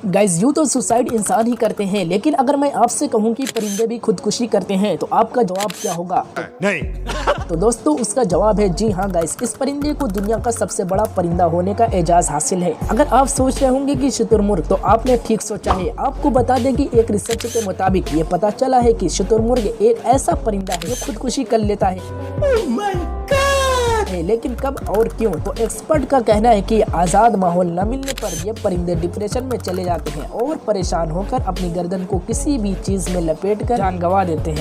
Guys यूं तो suicide इंसान ही करते हैं, लेकिन अगर मैं आपसे कहूं कि परिंदे भी खुदकुशी करते हैं तो आपका जवाब क्या होगा? नहीं। तो दोस्तों उसका जवाब है जी हाँ गाइस, इस परिंदे को दुनिया का सबसे बड़ा परिंदा होने का एजाज हासिल है। अगर आप सोच रहे होंगे कि शुतुरमुर्ग, तो आपने ठीक सोचा है। आपको बता दें कि एक रिसर्च के मुताबिक ये पता चला है कि शुतुरमुर्ग एक ऐसा परिंदा है जो खुदकुशी कर लेता है, लेकिन कब और क्यों? तो एक्सपर्ट का कहना है कि आज़ाद माहौल न मिलने पर ये परिंदे डिप्रेशन में चले जाते हैं और परेशान होकर अपनी गर्दन को किसी भी चीज में लपेट कर जान गंवा देते हैं।